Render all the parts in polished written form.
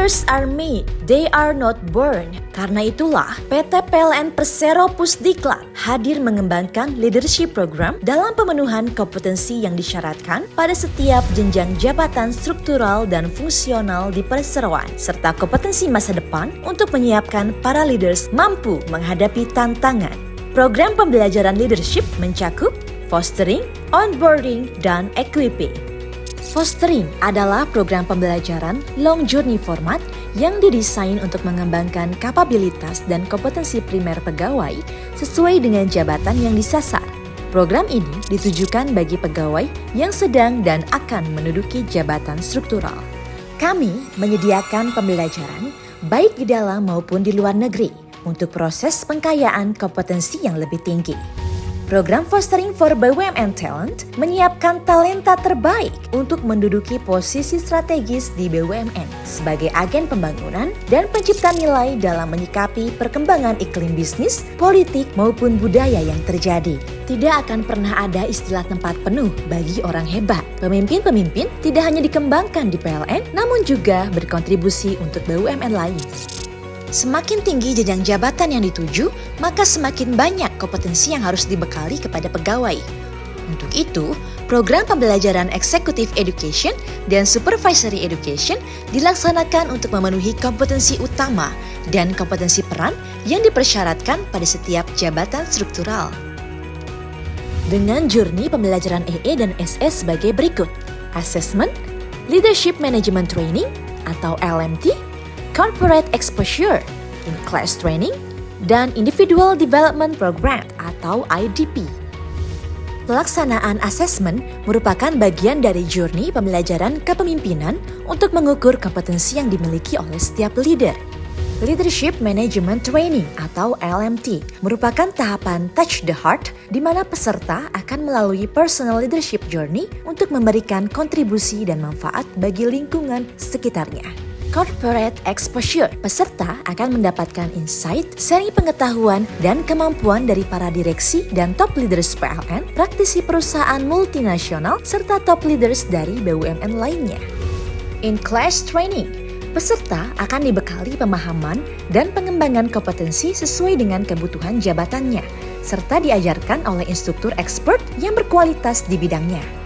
Leaders are made, they are not born. Karena itulah, PT PLN Persero Pusdiklat hadir mengembangkan leadership program dalam pemenuhan kompetensi yang disyaratkan pada setiap jenjang jabatan struktural dan fungsional di perseroan, serta kompetensi masa depan untuk menyiapkan para leaders mampu menghadapi tantangan. Program pembelajaran leadership mencakup fostering, onboarding, dan equipping. Fostering adalah program pembelajaran long journey format yang didesain untuk mengembangkan kapabilitas dan kompetensi primer pegawai sesuai dengan jabatan yang disasar. Program ini ditujukan bagi pegawai yang sedang dan akan menduduki jabatan struktural. Kami menyediakan pembelajaran baik di dalam maupun di luar negeri untuk proses pengkayaan kompetensi yang lebih tinggi. Program Fostering for BUMN Talent menyiapkan talenta terbaik untuk menduduki posisi strategis di BUMN sebagai agen pembangunan dan pencipta nilai dalam menyikapi perkembangan iklim bisnis, politik maupun budaya yang terjadi. Tidak akan pernah ada istilah tempat penuh bagi orang hebat. Pemimpin-pemimpin tidak hanya dikembangkan di PLN, namun juga berkontribusi untuk BUMN lain. Semakin tinggi jenjang jabatan yang dituju, maka semakin banyak kompetensi yang harus dibekali kepada pegawai. Untuk itu, program pembelajaran Executive Education dan Supervisory Education dilaksanakan untuk memenuhi kompetensi utama dan kompetensi peran yang dipersyaratkan pada setiap jabatan struktural. Dengan journey pembelajaran EE dan SE sebagai berikut: Assessment, Leadership Management Training atau LMT, Corporate Exposure, In-Class Training, dan Individual Development Program atau IDP. Pelaksanaan asesmen merupakan bagian dari journey pembelajaran kepemimpinan untuk mengukur kompetensi yang dimiliki oleh setiap leader. Leadership Management Training atau LMT merupakan tahapan Touch the Heart di mana peserta akan melalui personal leadership journey untuk memberikan kontribusi dan manfaat bagi lingkungan sekitarnya. Corporate Exposure, peserta akan mendapatkan insight, sharing pengetahuan, dan kemampuan dari para direksi dan top leaders PLN, praktisi perusahaan multinasional, serta top leaders dari BUMN lainnya. In-Class Training, peserta akan dibekali pemahaman dan pengembangan kompetensi sesuai dengan kebutuhan jabatannya, serta diajarkan oleh instruktur expert yang berkualitas di bidangnya.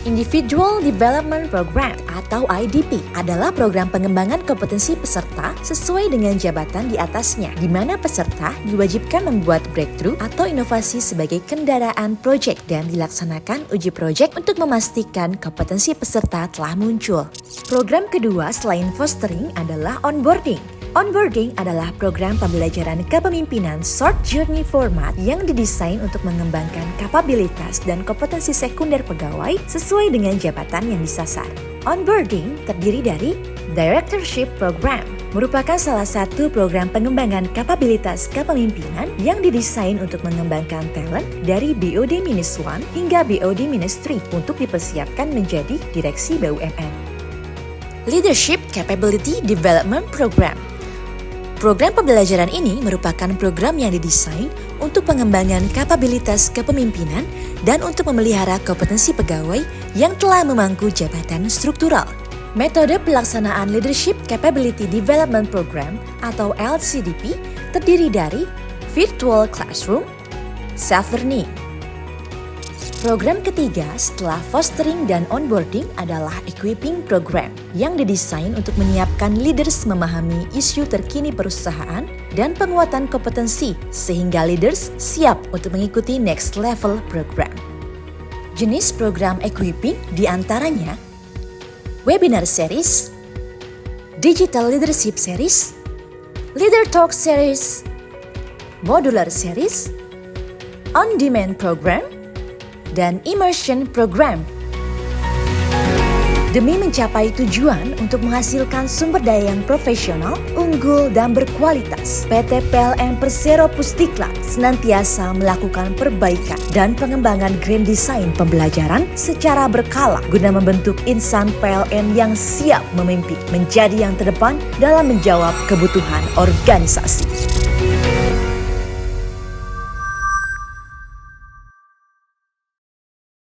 Individual Development Program atau IDP adalah program pengembangan kompetensi peserta sesuai dengan jabatan di atasnya, di mana peserta diwajibkan membuat breakthrough atau inovasi sebagai kendaraan proyek dan dilaksanakan uji proyek untuk memastikan kompetensi peserta telah muncul. Program kedua selain fostering adalah onboarding. Onboarding adalah program pembelajaran kepemimpinan short journey format yang didesain untuk mengembangkan kapabilitas dan kompetensi sekunder pegawai sesuai dengan jabatan yang disasar. Onboarding terdiri dari Directorship Program, merupakan salah satu program pengembangan kapabilitas kepemimpinan yang didesain untuk mengembangkan talent dari BOD-1 hingga BOD-3 untuk dipersiapkan menjadi direksi BUMN. Leadership Capability Development Program. Program pembelajaran ini merupakan program yang didesain untuk pengembangan kapabilitas kepemimpinan dan untuk memelihara kompetensi pegawai yang telah memangku jabatan struktural. Metode pelaksanaan Leadership Capability Development Program atau LCDP terdiri dari Virtual Classroom, Self-Learning. Program ketiga setelah fostering dan onboarding adalah Equipping Program yang didesain untuk menyiapkan leaders memahami isu terkini perusahaan dan penguatan kompetensi sehingga leaders siap untuk mengikuti next level program. Jenis program equipping diantaranya Webinar Series, Digital Leadership Series, Leader Talk Series, Modular Series, On-Demand Program, dan Immersion Program. Demi mencapai tujuan untuk menghasilkan sumber daya yang profesional, unggul, dan berkualitas, PT PLN Persero Pusdiklat senantiasa melakukan perbaikan dan pengembangan grand design pembelajaran secara berkala guna membentuk insan PLN yang siap memimpin menjadi yang terdepan dalam menjawab kebutuhan organisasi.